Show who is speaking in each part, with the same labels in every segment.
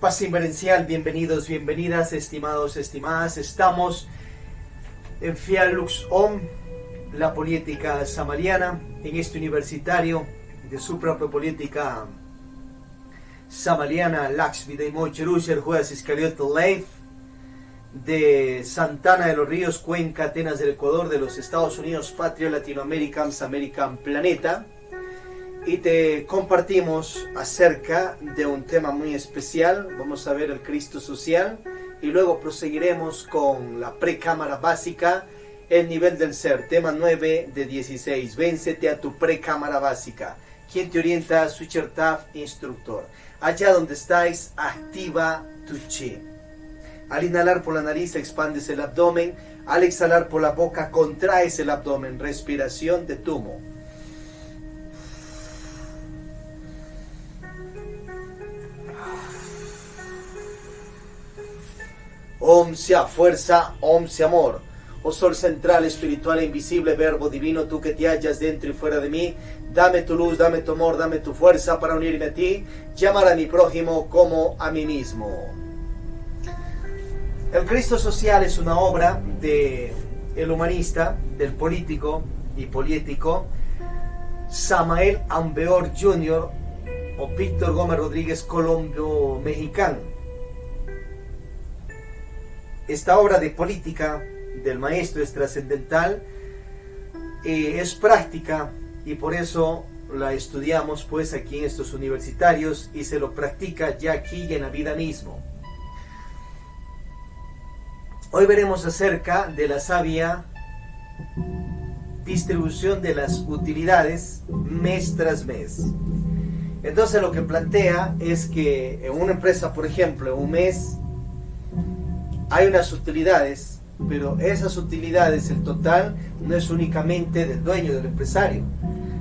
Speaker 1: Paz inverencial, bienvenidos, bienvenidas, estimados, estimadas. Estamos en Fialux Om, la política samariana, en este universitario de su propia política samariana, Lakshmi de Mocherusher, Juez Iscariot Leif, de Santana de los Ríos, Cuenca, Atenas del Ecuador, de los Estados Unidos, Patria, Latinoamérica, American Planeta. Y te compartimos acerca de un tema muy especial. Vamos a ver el Cristo social y luego proseguiremos con la precámara básica, el nivel del ser, tema 9 de 16. Véncete a tu precámara básica. ¿Quién te orienta? Switcher Taf, instructor. Allá donde estáis, activa tu chi. Al inhalar por la nariz expandes el abdomen, al exhalar por la boca contraes el abdomen. Respiración de tumo. Om sea fuerza, Om sea amor. Oh sol central, espiritual e invisible, verbo divino, tú que te hallas dentro y fuera de mí, dame tu luz, dame tu amor, dame tu fuerza para unirme a ti, llamar a mi prójimo como a mí mismo. El Cristo social es una obra del humanista, del político y político Samael Ambeor Jr. o Víctor Gómez Rodríguez, colombo mexicano. Esta obra de política del maestro es trascendental, es práctica y por eso la estudiamos pues aquí en estos universitarios y se lo practica ya aquí y en la vida mismo. Hoy veremos acerca de la sabia distribución de las utilidades mes tras mes. Entonces lo que plantea es que en una empresa, por ejemplo, en un mes hay unas utilidades, pero esas utilidades, el total, no es únicamente del dueño, del empresario,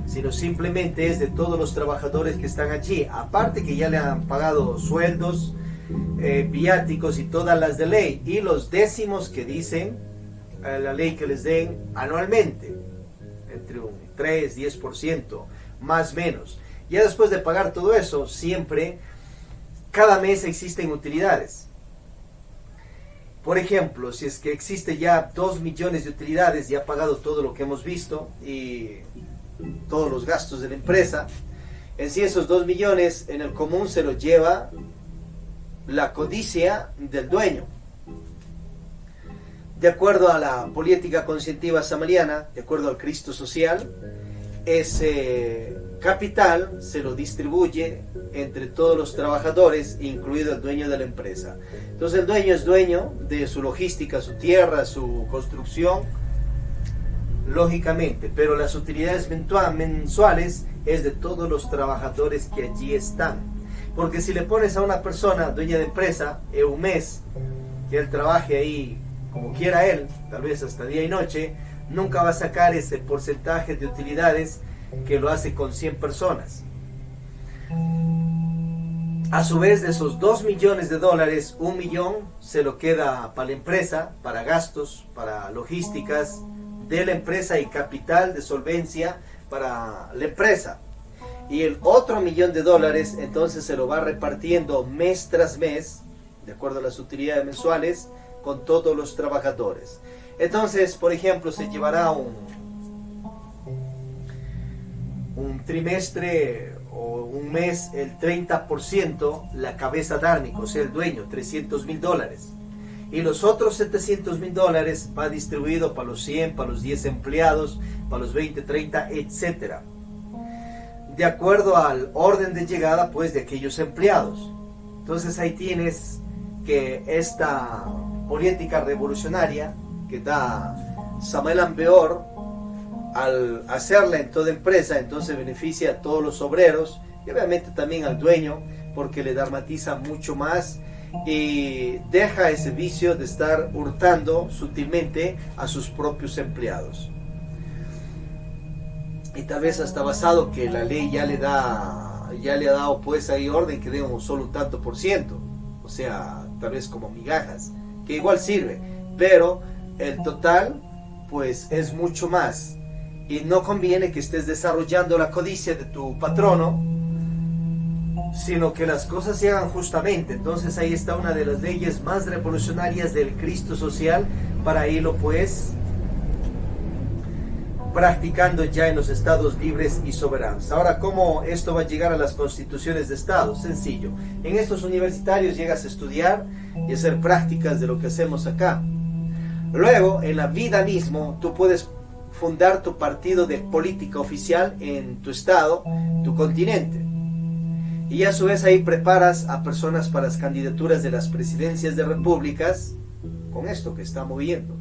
Speaker 1: sino simplemente es de todos los trabajadores que están allí, aparte que ya le han pagado sueldos, viáticos y todas las de ley, y los décimos que dicen la ley que les den anualmente, entre un 3, 10%, más o menos. Ya después de pagar todo eso, siempre, cada mes existen utilidades. Por ejemplo, si es que existe ya 2 millones de utilidades, ya pagado todo lo que hemos visto y todos los gastos de la empresa, en sí esos 2 millones en el común se los lleva la codicia del dueño. De acuerdo a la política conscientiva samariana, de acuerdo al Cristo social, ese capital se lo distribuye entre todos los trabajadores, incluido el dueño de la empresa. Entonces el dueño es dueño de su logística, su tierra, su construcción, lógicamente, pero las utilidades mensuales es de todos los trabajadores que allí están. Porque si le pones a una persona dueña de empresa en un mes, que él trabaje ahí como quiera él, tal vez hasta día y noche, nunca va a sacar ese porcentaje de utilidades que lo hace con 100 personas. A su vez, de esos 2 millones de dólares, 1 millón se lo queda para la empresa, para gastos, para logísticas de la empresa y capital de solvencia para la empresa. Y el otro $1 millón entonces se lo va repartiendo mes tras mes, de acuerdo a las utilidades mensuales, con todos los trabajadores. Entonces, por ejemplo, se llevará un trimestre o un mes el 30% la cabeza dármica, o sea el dueño, $300,000, y los otros $700,000 va distribuido para los 100, para los 10 empleados, para los 20, 30, etcétera, de acuerdo al orden de llegada pues de aquellos empleados. Entonces ahí tienes que esta política revolucionaria que da Samael Ambeor, al hacerla en toda empresa, entonces beneficia a todos los obreros y obviamente también al dueño, porque le dramatiza mucho más y deja ese vicio de estar hurtando sutilmente a sus propios empleados. Y tal vez hasta basado que la ley ya le ha dado pues ahí orden que den solo un tanto por ciento, o sea, tal vez como migajas, que igual sirve, pero el total pues es mucho más. Y no conviene que estés desarrollando la codicia de tu patrono sino que las cosas se hagan justamente. Entonces ahí está una de las leyes más revolucionarias del Cristo social, para irlo pues practicando ya en los estados libres y soberanos. Ahora, ¿cómo esto va a llegar a las constituciones de estado? Sencillo. En estos universitarios llegas a estudiar y a hacer prácticas de lo que hacemos acá. Luego, en la vida mismo, tú puedes fundar tu partido de política oficial en tu estado, tu continente. Y a su vez ahí preparas a personas para las candidaturas de las presidencias de repúblicas con esto que estamos viendo.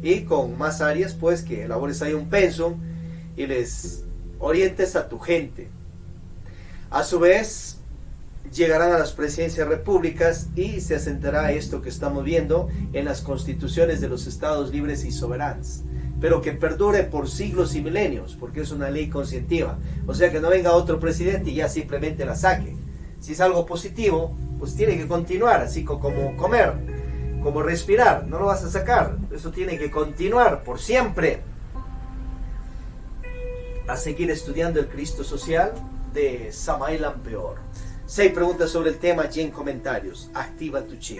Speaker 1: Y con más áreas, pues, que elabores ahí un pensum y les orientes a tu gente. A su vez, llegarán a las presidencias de repúblicas y se asentará esto que estamos viendo en las constituciones de los estados libres y soberanos, pero que perdure por siglos y milenios, porque es una ley conscientiva. O sea, que no venga otro presidente y ya simplemente la saque. Si es algo positivo, pues tiene que continuar, así como comer, como respirar, no lo vas a sacar, eso tiene que continuar por siempre. A seguir estudiando el Cristo social de Samael Ampeor. 6 preguntas sobre el tema y en comentarios. Activa tu chi.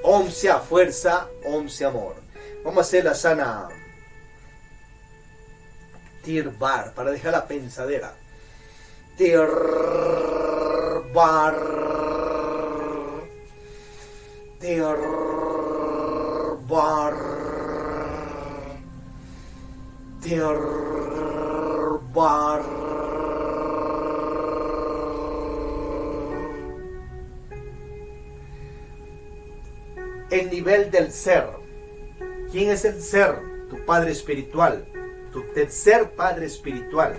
Speaker 1: Om sea fuerza, Om sea amor. Vamos a hacer la sana Tirbar para dejar la pensadera. Tirbar. Tirbar. Tirbar. El nivel del ser. ¿Quién es el ser? Tu padre espiritual, tu tercer padre espiritual,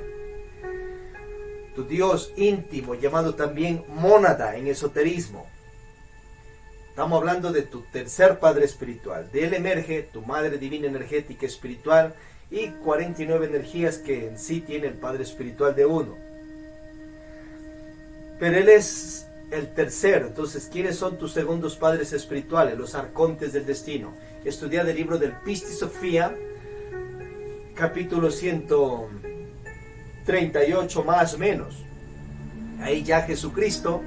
Speaker 1: tu Dios íntimo, llamado también mónada en esoterismo. Estamos hablando de tu tercer padre espiritual. De él emerge tu madre divina energética espiritual y 49 energías que en sí tiene el padre espiritual de uno. Pero él es el tercero. Entonces, ¿quiénes son tus segundos padres espirituales? Los arcontes del destino. Estudiar el libro del Pistis Sofía, capítulo 138 más o menos. Ahí ya Jesucristo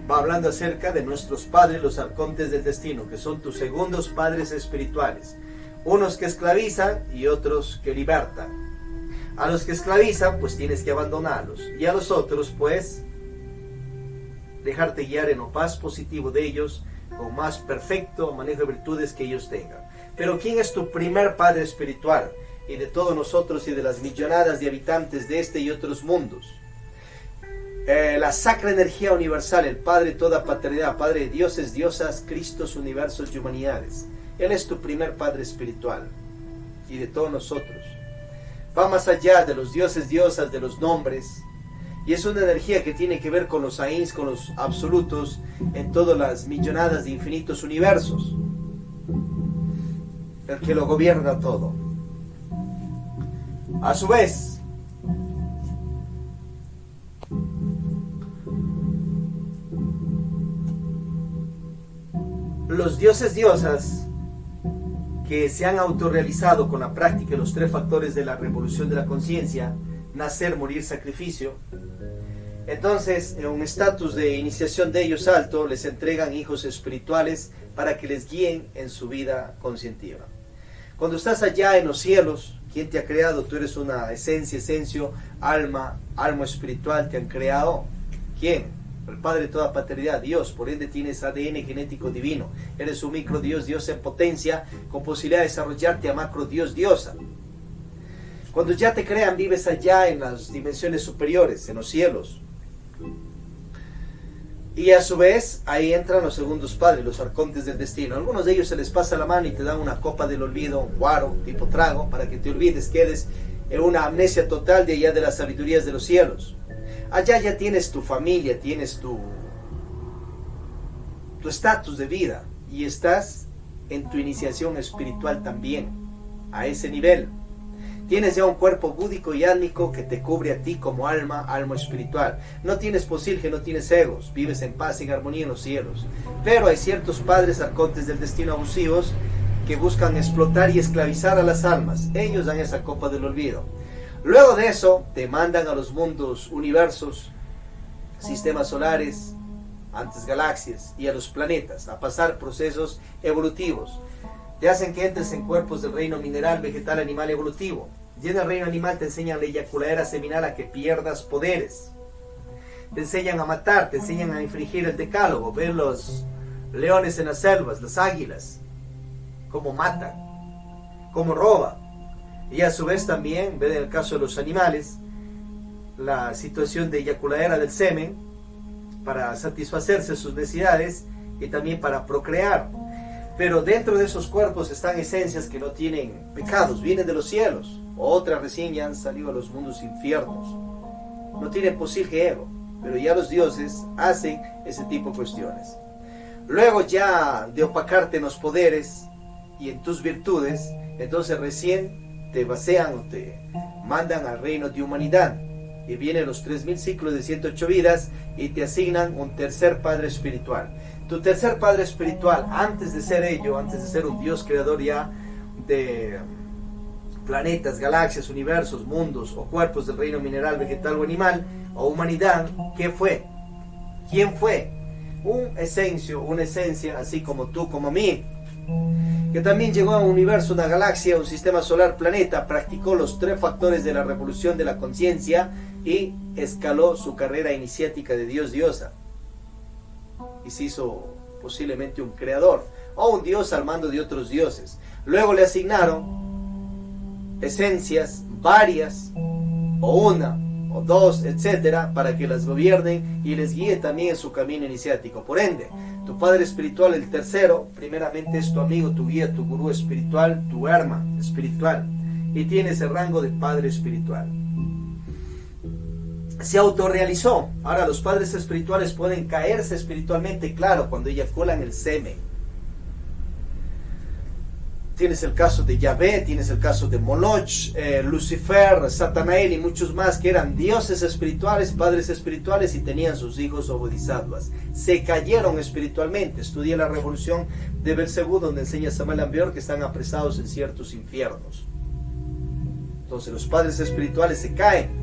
Speaker 1: va hablando acerca de nuestros padres, los arcontes del destino, que son tus segundos padres espirituales. Unos que esclavizan y otros que libertan. A los que esclavizan, pues tienes que abandonarlos. Y a los otros, pues, dejarte guiar en lo más positivo de ellos, con más perfecto manejo de virtudes que ellos tengan. Pero ¿quién es tu primer padre espiritual? Y de todos nosotros y de las millonadas de habitantes de este y otros mundos. La sacra energía universal, el Padre de toda paternidad, Padre de dioses, diosas, Cristos, universos y humanidades. Él es tu primer Padre espiritual y de todos nosotros. Va más allá de los dioses, diosas, de los nombres. Y es una energía que tiene que ver con los ains, con los absolutos, en todas las millonadas de infinitos universos. El que lo gobierna todo. A su vez, los dioses, diosas, que se han autorrealizado con la práctica de los 3 factores de la revolución de la conciencia, nacer, morir, sacrificio. Entonces, en un estatus de iniciación de ellos alto, les entregan hijos espirituales para que les guíen en su vida conscientiva. Cuando estás allá en los cielos, ¿quién te ha creado? Tú eres una esencia, esencio, alma espiritual, te han creado. ¿Quién? El Padre de toda paternidad, Dios. Por ende tienes ADN genético divino. Eres un micro Dios, Dios en potencia, con posibilidad de desarrollarte a macro Dios, diosa. Cuando ya te crean, vives allá en las dimensiones superiores, en los cielos. Y a su vez, ahí entran los segundos padres, los arcontes del destino. A algunos de ellos se les pasa la mano y te dan una copa del olvido, un guaro, tipo trago, para que te olvides, quedes en una amnesia total de allá de las sabidurías de los cielos. Allá ya tienes tu familia, tienes tu estatus de vida y estás en tu iniciación espiritual también, a ese nivel. Tienes ya un cuerpo búdico y álmico que te cubre a ti como alma espiritual. No tienes posilge, no tienes egos, vives en paz y en armonía en los cielos. Pero hay ciertos padres arcontes del destino abusivos que buscan explotar y esclavizar a las almas. Ellos dan esa copa del olvido. Luego de eso, te mandan a los mundos, universos, sistemas solares, antes galaxias, y a los planetas, a pasar procesos evolutivos. Te hacen que entres en cuerpos del reino mineral, vegetal, animal, evolutivo. Y en el reino animal te enseñan la eyaculadera seminal a que pierdas poderes. Te enseñan a matar, te enseñan a infringir el decálogo, ver los leones en las selvas, las águilas, cómo matan, cómo roban. Y a su vez también, ven en el caso de los animales, la situación de eyaculadera del semen para satisfacerse sus necesidades y también para procrear. Pero dentro de esos cuerpos están esencias que no tienen pecados, vienen de los cielos. Otras recién ya han salido a los mundos infiernos. No tienen posible ego, pero ya los dioses hacen ese tipo de cuestiones. Luego ya de opacarte en los poderes y en tus virtudes, entonces recién te vacían o te mandan al reino de humanidad. Y vienen los 3000 ciclos de 108 vidas y te asignan un tercer padre espiritual. Tu tercer padre espiritual, antes de ser ello, antes de ser un Dios creador ya de planetas, galaxias, universos, mundos o cuerpos del reino mineral, vegetal o animal, o humanidad, ¿qué fue? ¿Quién fue? Un esencio, una esencia, así como tú, como mí, que también llegó a un universo, una galaxia, un sistema solar, planeta, practicó los 3 factores de la revolución de la conciencia y escaló su carrera iniciática de Dios, diosa. Y se hizo posiblemente un creador, o un dios al mando de otros dioses. Luego le asignaron esencias varias, o una, o dos, etcétera, para que las gobiernen y les guíe también en su camino iniciático. Por ende, tu padre espiritual, el tercero, primeramente es tu amigo, tu guía, tu gurú espiritual, tu arma espiritual, y tiene ese rango de padre espiritual. Se autorrealizó. Ahora los padres espirituales pueden caerse espiritualmente, claro, cuando eyaculan el semen. Tienes el caso de Yahvé, tienes el caso de Moloch, Lucifer, Satanael y muchos más que eran dioses espirituales, padres espirituales y tenían sus hijos o bodhisattvas. Se cayeron espiritualmente. Estudia la revolución de Belcebú, donde enseña Samael Aun Weor que están apresados en ciertos infiernos. Entonces los padres espirituales se caen.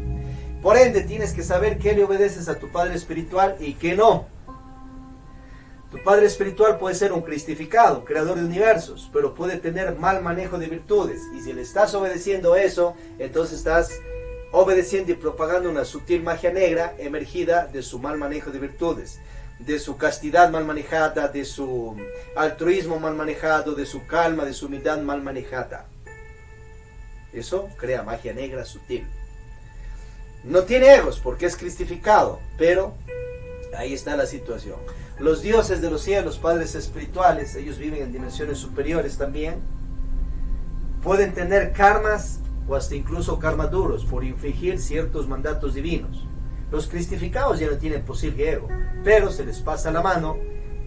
Speaker 1: Por ende, tienes que saber qué le obedeces a tu padre espiritual y qué no. Tu padre espiritual puede ser un cristificado, creador de universos, pero puede tener mal manejo de virtudes. Y si le estás obedeciendo eso, entonces estás obedeciendo y propagando una sutil magia negra emergida de su mal manejo de virtudes, de su castidad mal manejada, de su altruismo mal manejado, de su calma, de su humildad mal manejada. Eso crea magia negra sutil. No tiene egos porque es cristificado, pero ahí está la situación. Los dioses de los cielos, padres espirituales, ellos viven en dimensiones superiores también, pueden tener karmas o hasta incluso karmas duros por infringir ciertos mandatos divinos. Los cristificados ya no tienen posible ego, pero se les pasa la mano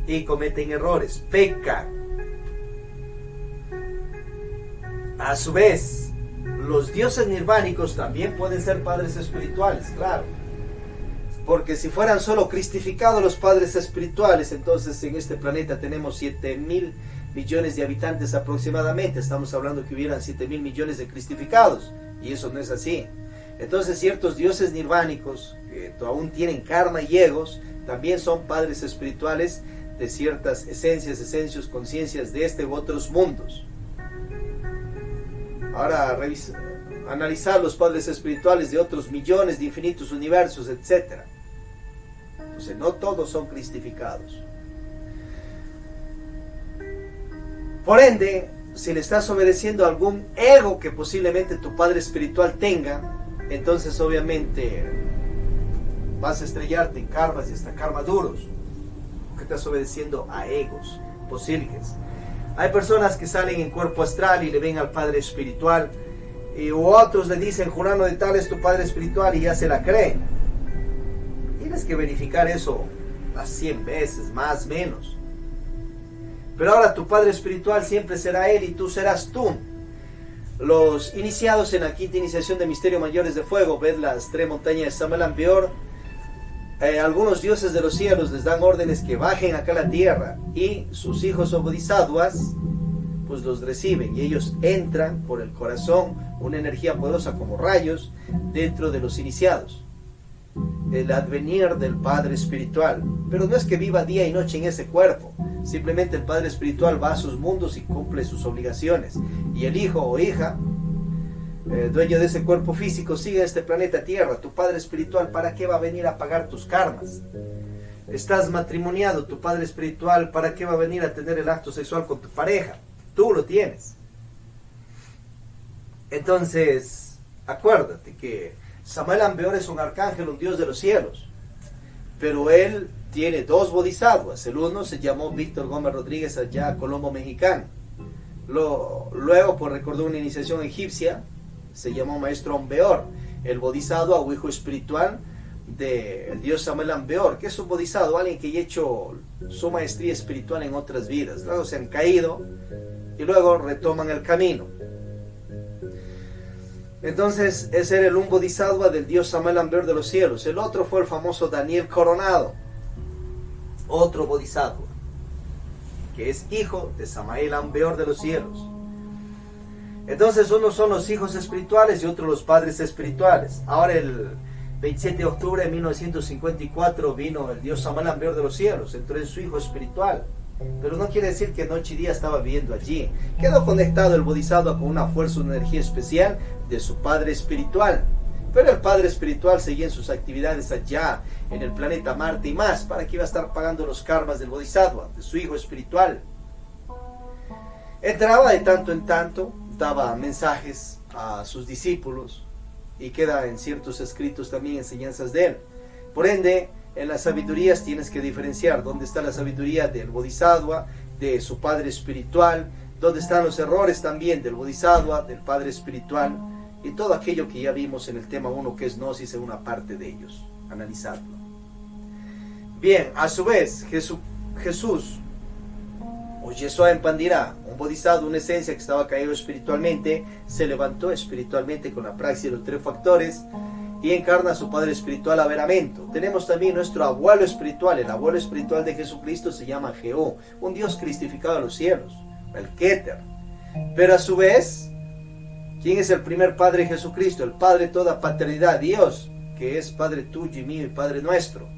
Speaker 1: y cometen errores, pecan. A su vez, los dioses nirvánicos también pueden ser padres espirituales, claro. Porque si fueran solo cristificados los padres espirituales, entonces en este planeta tenemos 7.000 millones de habitantes aproximadamente. Estamos hablando que hubieran 7.000 millones de cristificados, y eso no es así. Entonces ciertos dioses nirvánicos, que aún tienen karma y egos, también son padres espirituales de ciertas esencias, esencios, conciencias de este u otros mundos. Ahora analizar los padres espirituales de otros millones de infinitos universos, etc. Entonces no todos son cristificados. Por ende, si le estás obedeciendo a algún ego que posiblemente tu padre espiritual tenga, entonces obviamente vas a estrellarte en karmas y hasta karmas duros, porque estás obedeciendo a egos posibles. Hay personas que salen en cuerpo astral y le ven al padre espiritual, y otros le dicen, Jurano de tal es tu padre espiritual, y ya se la creen. Tienes que verificar eso a 100 veces, más, menos. Pero ahora tu padre espiritual siempre será él y tú serás tú. Los iniciados en la quinta iniciación de Misterio Mayores de Fuego, ved las 3 montañas de Samael Aun Weor, algunos dioses de los cielos les dan órdenes que bajen acá a la tierra, y sus hijos o bodhisattvas pues los reciben y ellos entran por el corazón, una energía poderosa como rayos, dentro de los iniciados. El advenir del Padre Espiritual. Pero no es que viva día y noche en ese cuerpo. Simplemente el Padre Espiritual va a sus mundos y cumple sus obligaciones. Y el hijo o hija, dueño de ese cuerpo físico, sigue este planeta Tierra. Tu Padre Espiritual, ¿para qué va a venir a pagar tus karmas? Estás matrimoniado, tu Padre Espiritual, ¿para qué va a venir a tener el acto sexual con tu pareja? Tú lo tienes. Entonces, acuérdate que Samael Aun-Weor es un arcángel, un dios de los cielos, pero él tiene dos bodhisattvas. El uno se llamó Víctor Gómez Rodríguez, allá Colombo mexicano. Luego, pues recordó una iniciación egipcia, se llamó Maestro Aun-Weor, el bodhisattva o hijo espiritual del dios Samael Aun-Weor, que es un bodhisattva, alguien que ha hecho su maestría espiritual en otras vidas. Luego se han caído y luego retoman el camino. Entonces, ese era el un bodhisattva del dios Samael Aun-Weor de los cielos. El otro fue el famoso Daniel Coronado, otro bodhisattva, que es hijo de Samael Aun-Weor de los cielos. Entonces, unos son los hijos espirituales y otros los padres espirituales. Ahora, el 27 de octubre de 1954 vino el dios Samael Aun-Weor de los cielos, entró en su hijo espiritual. Pero no quiere decir que noche y día estaba viviendo allí. Quedó conectado el bodhisattva con una fuerza, una energía especial de su padre espiritual. Pero el padre espiritual seguía en sus actividades allá, en el planeta Marte y más. ¿Para qué iba a estar pagando los karmas del bodhisattva, de su hijo espiritual? Entraba de tanto en tanto, daba mensajes a sus discípulos y queda en ciertos escritos también enseñanzas de él. Por ende, en las sabidurías tienes que diferenciar dónde está la sabiduría del bodhisattva, de su padre espiritual, dónde están los errores también del bodhisattva, del padre espiritual, y todo aquello que ya vimos en el tema 1, que es Gnosis, en una parte de ellos. Analizarlo. Bien, a su vez, Jesús, o Yeshua en Pandira, un bodhisattva, una esencia que estaba caído espiritualmente, se levantó espiritualmente con la praxis de los tres factores, y encarna a su padre espiritual Averamento. Tenemos también nuestro abuelo espiritual. El abuelo espiritual de Jesucristo se llama Jehú, un Dios cristificado de los cielos, el Keter. Pero a su vez, ¿quién es el primer padre de Jesucristo? El Padre de toda paternidad, Dios, que es Padre tuyo y mío y Padre nuestro.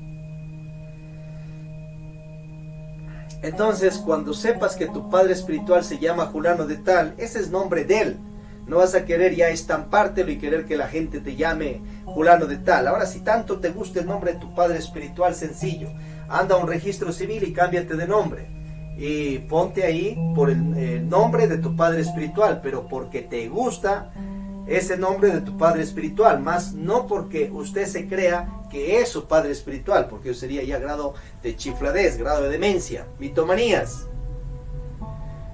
Speaker 1: Entonces, cuando sepas que tu padre espiritual se llama Fulano de tal, ese es nombre de él. No vas a querer ya estampártelo y querer que la gente te llame Fulano de tal. Ahora, si tanto te gusta el nombre de tu padre espiritual, sencillo, anda a un registro civil y cámbiate de nombre. Y ponte ahí por el nombre de tu padre espiritual, pero porque te gusta ese nombre de tu padre espiritual, más no porque usted se crea que es su padre espiritual, porque eso sería ya grado de chifladez, grado de demencia, mitomanías.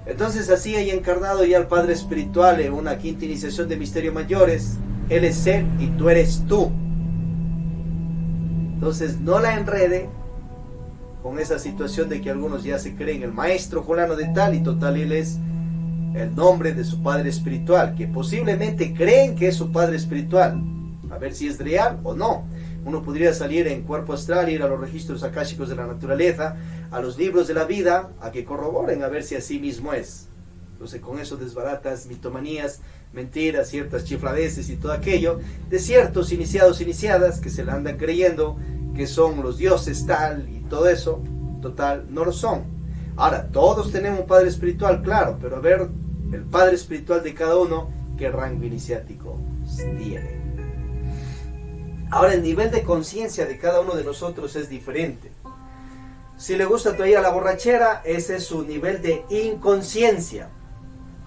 Speaker 1: Entonces así hay encarnado ya el Padre Espiritual en una quinta iniciación de Misterios Mayores. Él es Él y tú eres tú. Entonces no la enrede con esa situación de que algunos ya se creen el maestro fulano de tal y total él es el nombre de su Padre Espiritual, que posiblemente creen que es su Padre Espiritual. A ver si es real o no. Uno podría salir en cuerpo astral, ir a los registros akáshicos de la naturaleza, a los libros de la vida, a que corroboren a ver si así mismo es. Entonces con eso desbaratas mitomanías, mentiras, ciertas chifladeces y todo aquello de ciertos iniciados, iniciadas que se la andan creyendo que son los dioses tal y todo eso. Total, no lo son. Ahora, todos tenemos un Padre Espiritual, claro, pero a ver, el Padre Espiritual de cada uno, ¿qué rango iniciático tiene? Ahora, el nivel de conciencia de cada uno de nosotros es diferente. Si le gusta todavía la borrachera, ese es su nivel de inconsciencia,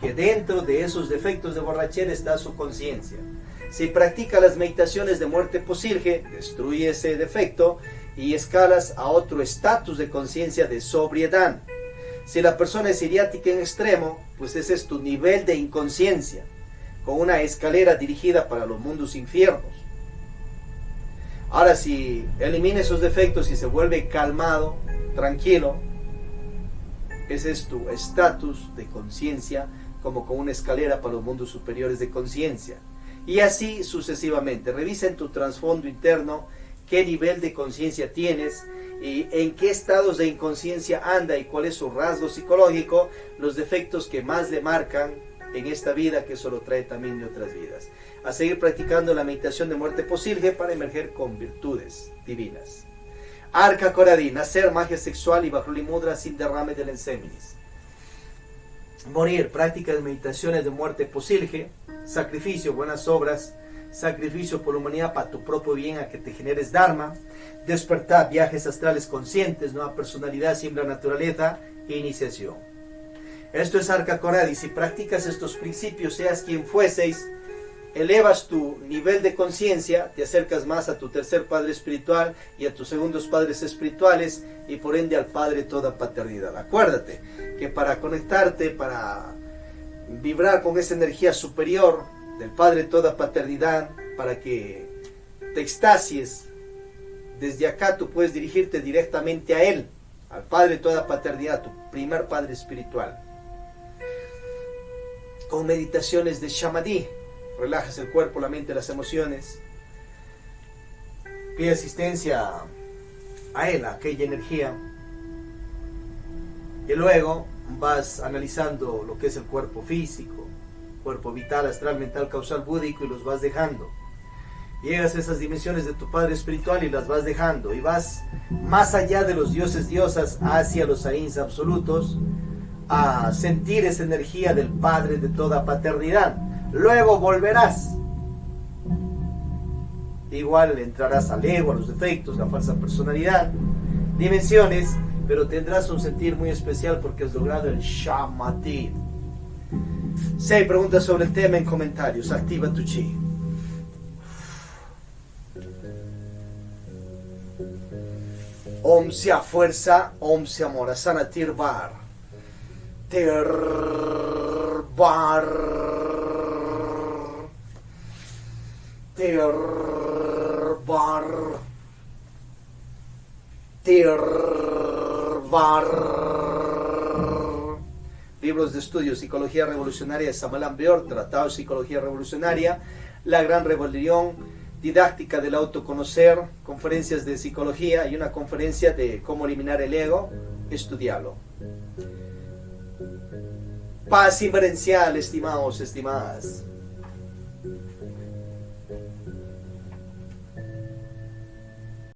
Speaker 1: que dentro de esos defectos de borrachera está su conciencia. Si practica las meditaciones de muerte posilge, destruye ese defecto y escalas a otro estatus de conciencia de sobriedad. Si la persona es iriática en extremo, pues ese es tu nivel de inconsciencia, con una escalera dirigida para los mundos infiernos. Ahora, si elimina esos defectos y se vuelve calmado, tranquilo, ese es tu estatus de conciencia, como con una escalera para los mundos superiores de conciencia. Y así sucesivamente. Revisa en tu trasfondo interno qué nivel de conciencia tienes y en qué estados de inconsciencia anda y cuál es su rasgo psicológico, los defectos que más le marcan en esta vida, que eso lo trae también de otras vidas. A seguir practicando la meditación de muerte posible para emerger con virtudes divinas. Arca Coradí, nacer, magia sexual y Bahruli Mudra sin derrame del enseminis. Morir, práctica de meditaciones de muerte posible, sacrificio, buenas obras, sacrificio por la humanidad para tu propio bien a que te generes Dharma, despertar, viajes astrales conscientes, nueva personalidad, siembra naturaleza e iniciación. Esto es Arca Coradí. Si practicas estos principios, seas quien fueseis, elevas tu nivel de conciencia, te acercas más a tu tercer padre espiritual y a tus segundos padres espirituales y por ende al Padre de toda paternidad. Acuérdate que para conectarte, para vibrar con esa energía superior del Padre de toda paternidad, para que te extasies, desde acá tú puedes dirigirte directamente a Él, al Padre de toda paternidad, tu primer Padre espiritual. Con meditaciones de Shamadhi, relajas el cuerpo, la mente, las emociones. Pide asistencia a Él, a aquella energía. Y luego vas analizando lo que es el cuerpo físico, cuerpo vital, astral, mental, causal, búdico, y los vas dejando. Llegas a esas dimensiones de tu Padre espiritual y las vas dejando. Y vas más allá de los dioses, diosas, hacia los Ahins absolutos, a sentir esa energía del Padre de toda paternidad. Luego volverás. Igual entrarás al ego, a los defectos, la falsa personalidad, dimensiones, pero tendrás un sentir muy especial porque has logrado el Shamadhi. Si hay preguntas sobre el tema en comentarios, activa tu chi. Om sea fuerza, Om sea amor, Asana Tirbar. Tirbar. Tirbar. Tirbar. Libros de estudio, Psicología Revolucionaria de Samalan Beor, Tratado de Psicología Revolucionaria, La Gran Rebelión, Didáctica del Autoconocer, conferencias de psicología y una conferencia de cómo eliminar el ego, estudiarlo. Paz inverencial, estimados, estimadas.